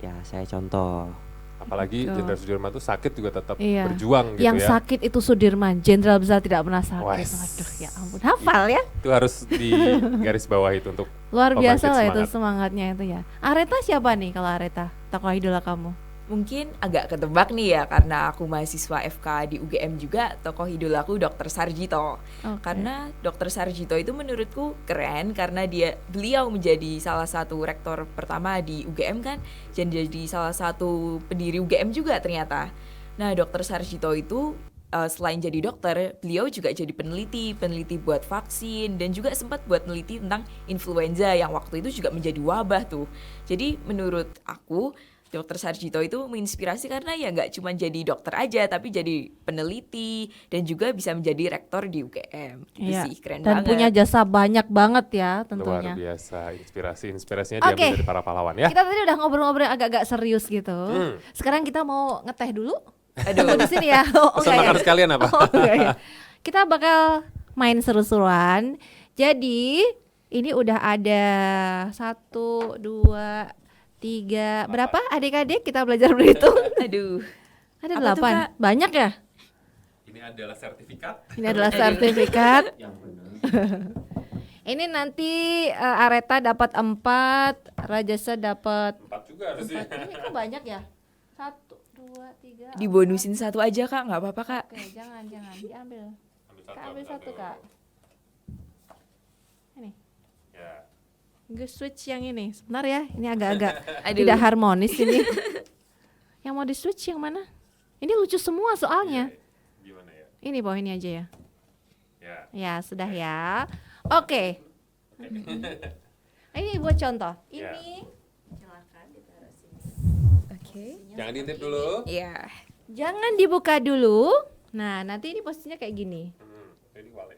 ya saya contoh. Apalagi Betul. Jenderal Sudirman tuh sakit juga tetap Iya. berjuang gitu Yang ya. sakit itu Sudirman, Jenderal besar tidak pernah sakit. Wes. Aduh ya ampun, hafal ya. Itu harus di garis bawah itu untuk Luar biasa pembangkit lah itu semangat. semangatnya itu ya. Areta siapa nih kalau Areta? Tokoh idola kamu? Mungkin agak ketebak nih ya, karena aku mahasiswa FK di UGM juga, tokoh idolaku Dr. Sarjito. Oke. Karena Dr. Sarjito itu menurutku keren karena beliau menjadi salah satu rektor pertama di UGM kan, dan jadi salah satu pendiri UGM juga ternyata. Nah, Dr. Sarjito itu selain jadi dokter, beliau juga jadi peneliti buat vaksin, dan juga sempat buat meneliti tentang influenza yang waktu itu juga menjadi wabah tuh. Jadi menurut aku Dokter Sarjito itu menginspirasi karena ya nggak cuma jadi dokter aja, tapi jadi peneliti dan juga bisa menjadi rektor di UGM. Itu Iya. sih keren Dan banget. punya jasa banyak banget ya Luar tentunya. biasa, inspirasinya Oke. diambil dari para pahlawan ya. Kita tadi udah ngobrol-ngobrol yang agak-agak serius gitu. Sekarang kita mau ngeteh dulu. Aduh. Di sini ya. Oh, Pesan enggak makan ya? sekalian apa? Oh, enggak ya. Kita bakal main seru-seruan. Jadi ini udah ada 1, 2, 3. Berapa adik-adik kita belajar berhitung? Aduh. Ada Apa tuh, 8. Kak? Banyak ya? Ini adalah sertifikat. Ini adalah sertifikat. Yang benar. Ini nanti Areta dapat 4, Rajasa dapat 4 juga harusnya. 4. Ini kok banyak ya? 1, 2, 3. Dibonusin 1 aja Kak, nggak apa-apa Kak. Oke, jangan diambil. Ambil Kak, ambil 1 Kak. Ini. Ya. Gue switch yang ini. Sebentar ya, ini agak-agak Aduh. tidak harmonis ini. Yang mau di switch yang mana? Ini lucu semua soalnya. Gimana ya? Ini bawah ini aja ya. Ya. Ya, sudah ya. Oke. Ini buat contoh. Ya. Ini silakan ditaruh sini. Oke. Jangan diintip dulu. Iya. Jangan dibuka dulu. Nah, nanti ini posisinya kayak gini. Ini wale.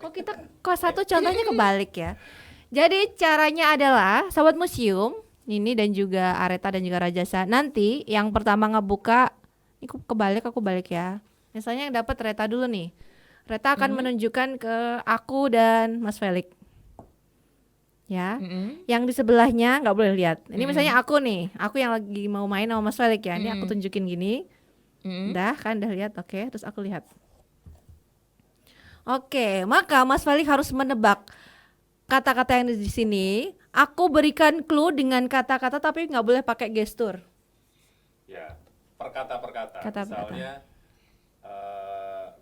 Kok satu contohnya kebalik ya. Jadi caranya adalah sobat museum ini dan juga Areta dan juga Rajasa. Nanti yang pertama ngebuka, ini kebalik aku balik ya. Misalnya yang dapat Reta dulu nih. Reta akan menunjukkan ke aku dan Mas Felix. Ya. Yang di sebelahnya nggak boleh lihat. Ini misalnya aku nih, aku yang lagi mau main sama Mas Felix ya. Ini aku tunjukin gini. Udah kan, udah lihat. Oke, terus aku lihat. Oke, maka Mas Felix harus menebak kata-kata yang di sini. Aku berikan clue dengan kata-kata tapi nggak boleh pakai gestur. Ya. Per kata. Kata per Misalnya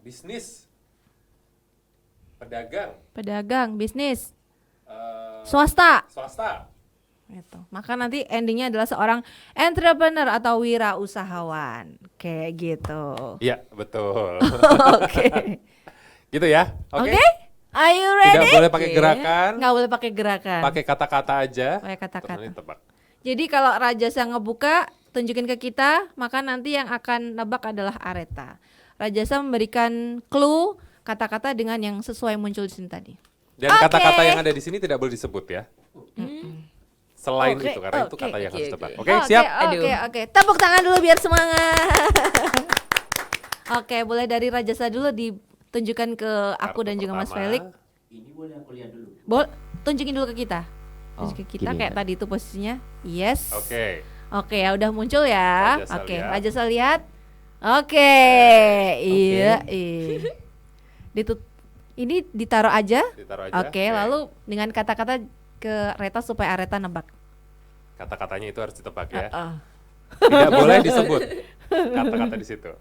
bisnis, pedagang, Bisnis, eh, swasta. swasta. Gitu. Maka nanti endingnya adalah seorang entrepreneur atau wirausahawan. Kayak gitu. Iya, betul. Oke. Gitu ya. Oke. Oke? Are you Tidak ready? boleh pakai gerakan, Nggak boleh pakai gerakan. pakai kata-kata aja. Pakai kata-kata. Terus nanti tebak. Jadi kalau Raja yang ngebuka, tunjukin ke kita, maka nanti yang akan nebak adalah Areta. Rajasa memberikan clue kata-kata dengan yang sesuai muncul di sini tadi. Dan Oke. kata-kata yang ada di sini tidak boleh disebut ya. Selain Oke, itu, karena itu oke, kata yang harus oke, tebak. oke. Oke, siap? Oke. Tepuk tangan dulu biar semangat. Oke, boleh dari Rajasa dulu ditunjukkan ke aku Kartu dan juga Mas pertama. Felix. Ini boleh aku lihat dulu. Tunjukin dulu ke kita. Oh, Tunjukin ke kita gini kayak ya. tadi itu posisinya. Yes. Oke. Oke, ya udah muncul ya. Rajasa Oke, lihat. Rajasa lihat. Oke. Iya, ini ditaruh aja. Ditaruh aja. Oke, lalu dengan kata-kata ke Reta supaya Areta nebak. Kata-katanya itu harus ditebak ya. Heeh. Tidak boleh disebut kata-kata di situ.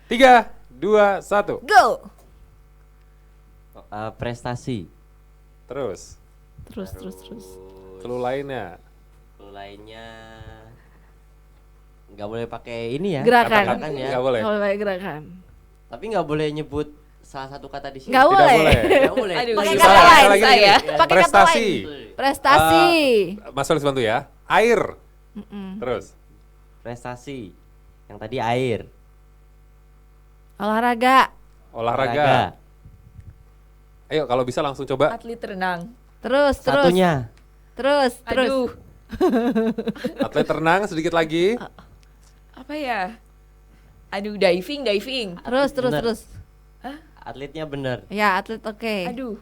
3, 2, 1. Go. Prestasi. Terus. Terus. Clue lainnya. Clue lainnya nggak boleh pakai ini ya. Gerakan. Kata-kata ya. Nggak boleh. Kalau pakai gerakan. Tapi nggak boleh nyebut salah satu kata di sini. Nggak Tidak boleh. boleh. Nggak boleh. Aduh, Pakai susah kata ya, lain, susah lagi ya. nih. Pakai kata Prestasi. Prestasi. Mas Felix bantu ya. Air. Terus. Prestasi. Yang tadi air. Olahraga. Olahraga. Ayo kalau bisa langsung coba. Atlet renang. Terus. Satunya. Terus. Aduh, Atlet renang sedikit lagi. apa ya? Aduh, diving. Terus. Bener. Atletnya bener. Ya, atlet oke. Aduh,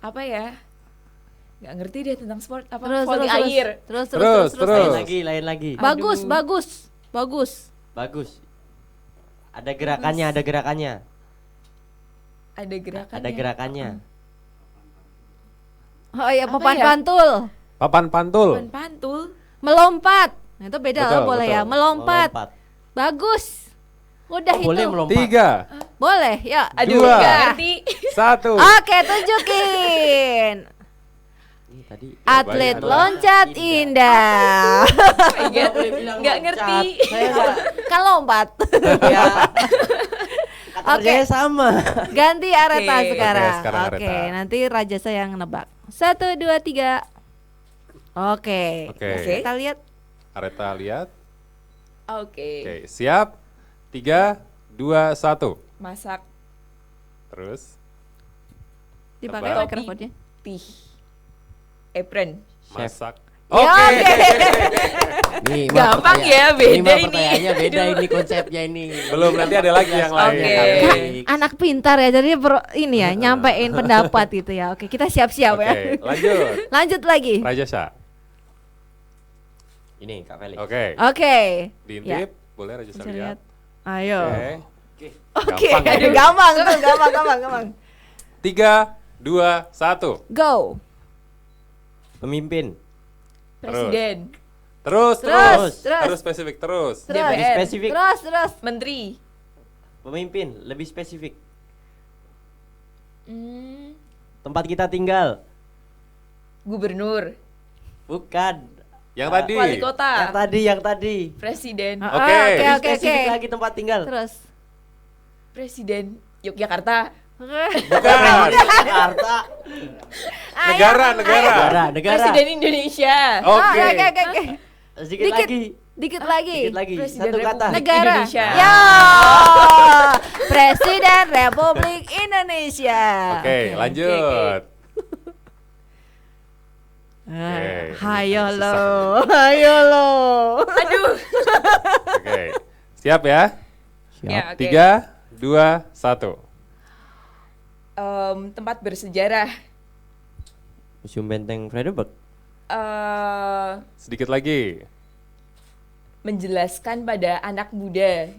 apa ya? Nggak ngerti deh tentang sport. Apa Terus. voli air? Terus. Lain lagi. Bagus. Bagus. Ada gerakannya. Ada Ada gerakannya. Oh iya, Apa papan ya? pantul. Papan pantul. Papan pantul. Melompat. Nah, itu beda Betul, loh, boleh ya. betul. Melompat. Bagus. Udah itu. Boleh melompat. 3, Boleh, ya. Aduh, Dua. nggak ngerti. 1. Oke, tunjukin. Ini tadi. Atlet banyak. loncat indah. Nggak ngerti. Kan lompat. Ya. Kata Oke. kerjanya sama. Ganti Areta Oke. sekarang. Oke, sekarang Oke, Areta. nanti Rajasa yang nebak. 1, 2, 3. Oke. Oke. Kita lihat. Areta lihat. Oke, siap? 3, 2, 1. Masak. Terus Dipakai Apa? mikrofonnya. Pih. Apron. masak. Ya, Oke. Nih, Gampang ya, beda mah ini. pertanyaannya beda Aduh. ini konsepnya ini. Belum, nanti ada lagi yang lain. Oke. Anak pintar ya, jadi ini ya nyampein pendapat gitu ya. Oke, kita siap-siap ya. Oke, lanjut. Lanjut lagi. Raja Syah. Ini Kak Felix. Oke. Oke. Diintip, boleh Raja Syah Bisa lihat. lihat. Ayo. Oke, Gampang ya. aduh, gampang. 3, 2, 1. Go. Pemimpin. Presiden. Terus. Terus. Harus spesifik terus. Terus. Lebih spesifik. Terus. Menteri. Pemimpin, lebih spesifik. Hmm, Tempat kita tinggal. Gubernur. Bukan. Yang Ah, tadi. Wali kota. Yang tadi. Presiden. Ah, Oke. Oke, Lebih oke. spesifik lagi tempat tinggal. Terus. Presiden Yogyakarta. Bukan. Jakarta. Negara. Negara. Presiden Indonesia. Oke. Oke. Sedikit Dikit. lagi. Dikit lagi. Dikit lagi. Presiden Satu kata. Republik Negara. Indonesia. Ya. Presiden Republik Indonesia. Oke, lanjut. Hayo lo. Aduh. Oke. Siap ya? Ya, oke. 3, 2, 1. Tempat bersejarah. Museum Benteng Frederick. Sedikit lagi. Menjelaskan pada anak muda.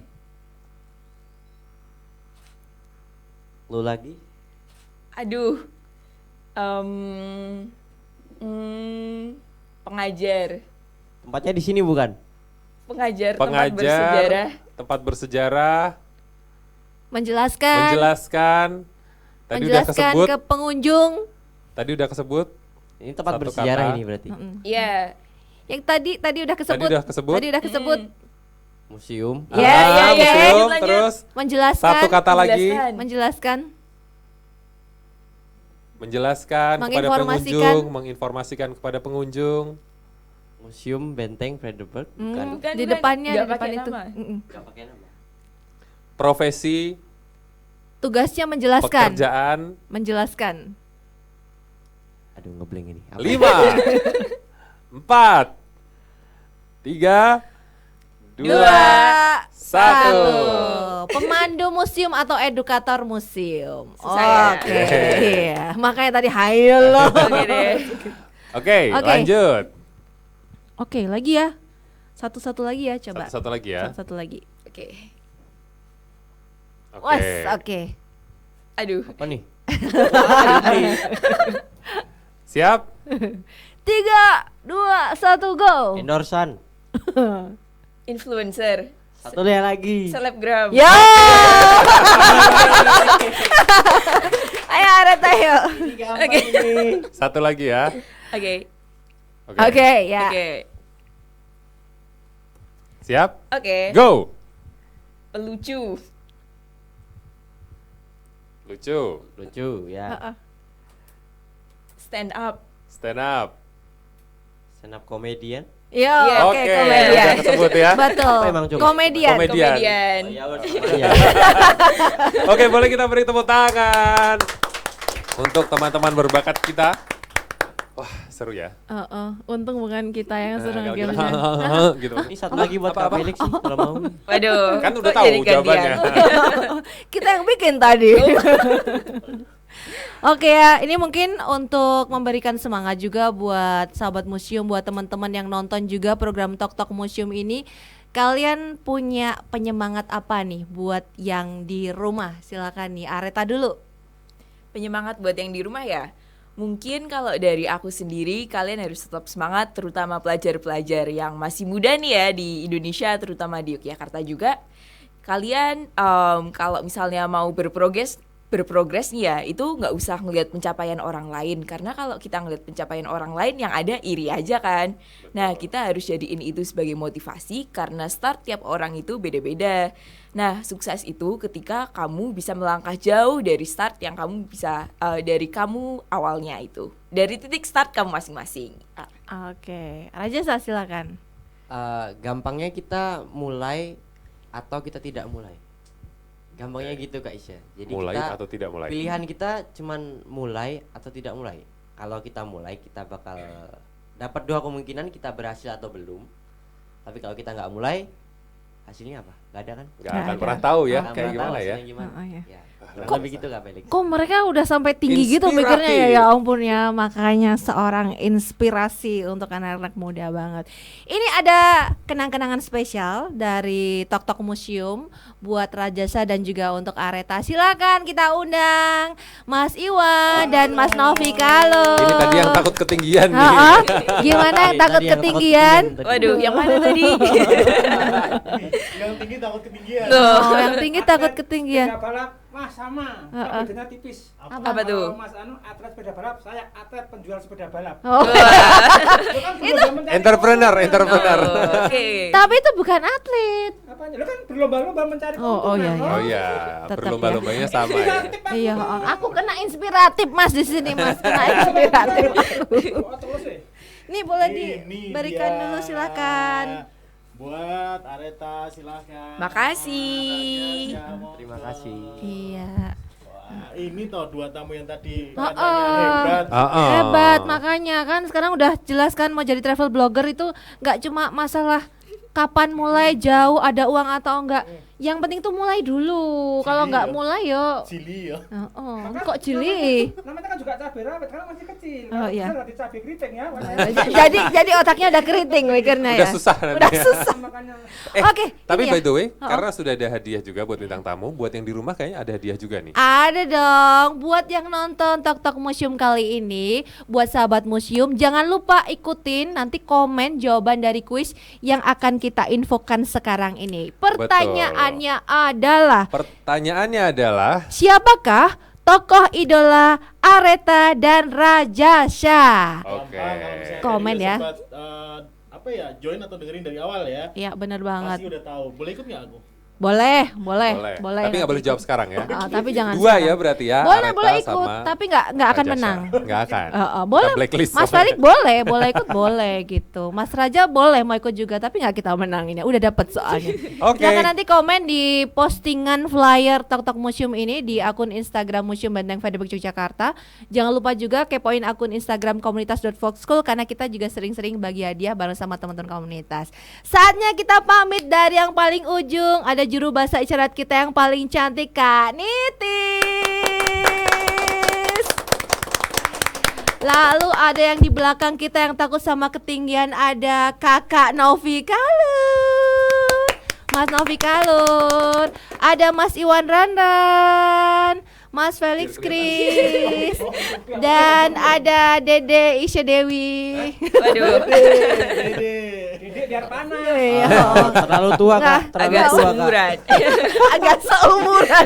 Lu lagi. Aduh. Pengajar. Tempatnya di sini bukan? Tempat bersejarah. Pengajar, tempat bersejarah, Menjelaskan tadi udah kesebut, ke pengunjung. tadi udah kesebut, Ini tempat Satu bersejarah kata. ini berarti. Iya. Yang tadi udah kesebut. Tadi udah kesebut. Tadi udah kesebut. Museum. Ya, ya, ya. museum, Lanjut. terus Menjelaskan. satu kata lagi, Menjelaskan. menjelaskan kepada pengunjung, menginformasikan kepada pengunjung. Museum Benteng Frederick. Hmm, Bukan, di bukan. depannya, Nggak di depan pakai itu. nama. Gak pakai nama. Profesi, Tugasnya menjelaskan. pekerjaan, Menjelaskan. Aduh ngeblank ini. Apa? 5, 4, 3, 2, 1. Pemandu museum atau edukator museum. Saya. Oke. Iya. Makanya tadi hayo lo. Oke deh. Oke, Oke. lanjut. Oke, lagi ya. Satu-satu lagi ya, coba. Satu lagi ya. Satu lagi. Oke. Oke. Was, oke. Aduh. Apa nih? Siap? 3, 2, 1, go. Endorsan. Influencer. Satu lagi. Selebgram. Ya. Ayo, Aret, ayo. Oke. Satu lagi ya. Oke. Oke, ya. Oke. Siap? Oke. Go. Pelucu. Lucu. Lucu ya. Stand up. Stand up. Stand up comedian. Yo, Iya, oke, Oke, komedian. udah kesebut ya. Betul. Apa emang coba? Komedian. Komedian. Komedian. Iya. Oke, boleh kita beri tepuk tangan untuk teman-teman berbakat kita. Wah, seru ya. Untung bukan kita yang Kalau serang kita gitu. Ini satu lagi buat Kak Felix sih kalau mau. Waduh. Kan udah kok tahu jadi gantian? jawabannya. Kita yang bikin tadi. Oke ya, ini mungkin untuk memberikan semangat juga buat sahabat museum, buat teman-teman yang nonton juga program Tok Tok Museum ini. Kalian punya penyemangat apa nih buat yang di rumah? Silakan nih, Areta dulu. Penyemangat buat yang di rumah ya. Mungkin kalau dari aku sendiri kalian harus tetap semangat, terutama pelajar-pelajar yang masih muda nih ya di Indonesia, terutama di Yogyakarta juga. Kalian kalau misalnya mau berprogres nih ya, itu nggak usah ngelihat pencapaian orang lain, karena kalau kita ngelihat pencapaian orang lain yang ada iri aja kan. Nah, kita harus jadiin itu sebagai motivasi, karena start tiap orang itu beda-beda. Nah, sukses itu ketika kamu bisa melangkah jauh dari start yang kamu bisa dari kamu awalnya itu, dari titik start kamu masing-masing. Oke, Raja silakan. gampangnya kita mulai atau kita tidak mulai. Gampangnya gitu Kak Isya. Jadi Mulai kita atau tidak mulai? pilihan kita cuman mulai atau tidak mulai. Kalau kita mulai kita bakal dapat 2 kemungkinan, kita berhasil atau belum. Tapi kalau kita nggak mulai, hasilnya apa? Nggak ada kan? Nggak Nggak akan ada. pernah tahu ya Nggak kayak pernah tahu gimana ya. hasilnya gimana. Oh, iya. Ya, kurang lebih gitu Kak Felix. Kok mereka udah sampai tinggi gitu mikirnya ya, ya ampun ya, makanya seorang inspirasi untuk anak-anak muda banget. Ini ada kenang-kenangan spesial dari Tok Tok Museum buat Rajasa dan juga untuk Areta. Silakan kita undang Mas Iwan dan Mas Novi Kalo. Ini tadi yang takut ketinggian nih. Heeh. Gimana yang takut Tadi yang ketinggian? tadi. Waduh, yang mana tadi? Yang tinggi takut ketinggian. Oh, yang tinggi takut ketinggian. Sepeda balap, Mas sama, Heeh. bedanya tipis. Apa tuh? Kalau Mas atlet sepeda balap, saya atlet penjual sepeda balap. Oh. Itu Entrepreneur. Oke. Tapi itu bukan atlet. Apanya? Lu kan berlomba-lomba mencari Oh, iya, keuntungan. Oh iya, Tetap berlomba-lombanya sama ya. Iya, aku kena inspiratif Mas di sini Mas, kena inspiratif. Oh, terus sih. Nih boleh Ini diberikan dia. dulu silakan. Buat Areta silakan. Makasih. Terima kasih. Iya. Wah, ini toh 2 tamu yang tadi Oh, katanya hebat. Hebat, makanya kan sekarang udah jelas kan mau jadi travel blogger itu nggak cuma masalah kapan mulai, jauh, ada uang atau enggak. Yang penting tuh mulai dulu. Kalau nggak ya. mulai yo. Cili ya. Kok jeli? Namanya kan juga cabai rawit, karena masih kecil. Oh, iya. Kalau di cabai keriting ya. jadi otaknya udah keriting mikirnya ya. Udah susah nanti Udah ya. susah. Makanya Oke, Tapi ini by ya. the way, Oh. karena sudah ada hadiah juga buat bintang tamu, buat yang di rumah kayaknya ada hadiah juga nih. Ada dong, buat yang nonton Tok Tok Museum kali ini, buat sahabat museum, jangan lupa ikutin nanti komen jawaban dari kuis yang akan kita infokan sekarang ini. Pertanyaannya adalah, siapakah tokoh idola Areta dan Rajasa? Oke. Komen ya. Sempat, apa ya, join atau dengerin dari awal ya. Iya bener Pasti banget. udah tahu. Boleh ikut nggak aku? Boleh. Tapi nggak boleh jawab sekarang ya. Tapi jangan. 2 sekarang. ya berarti ya. Boleh Areta boleh ikut, sama tapi nggak akan Rajasa. menang. Nggak akan. Boleh, Kita blacklist Mas soalnya. Felix boleh ikut boleh gitu. Mas Raja boleh mau ikut juga, tapi nggak kita menangin ya. Udah dapet soalnya. Oke. Silakan nanti komen di postingan flyer Tok Tok Museum ini di akun Instagram Museum Benteng Frederick Yogyakarta. Jangan lupa juga kepoin akun Instagram komunitas.foxschool karena kita juga sering-sering bagi hadiah bareng sama teman-teman komunitas. Saatnya kita pamit dari yang paling ujung. Ada juru bahasa isyarat kita yang paling cantik, Kak Nitis. Lalu ada yang di belakang kita yang takut sama ketinggian, ada Kakak Novi Kalun, Mas Novi Kalun, ada Mas Iwan Randan, Mas Felix Kris, dan ada Dede Isya Dewi. Waduh, Didik biar panas. Iya. Terlalu tua Nggak, Kak, terlalu agak tua Kak. seumuran. agak seumuran.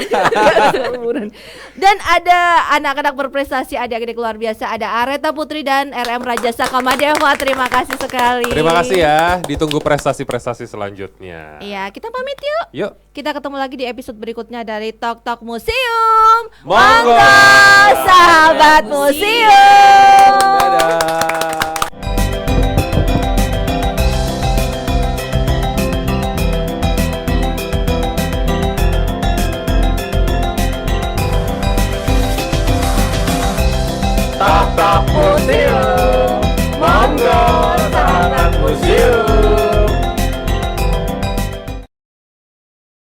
Dan ada anak-anak berprestasi, adik-adik luar biasa, ada Areta Putri dan RM Rajasa Kamadeva. Terima kasih sekali. Terima kasih ya. Ditunggu prestasi-prestasi selanjutnya. Iya, kita pamit yuk. Yuk. Kita ketemu lagi di episode berikutnya dari Tok Tok Museum. Monggo, sahabat museum. Dadah.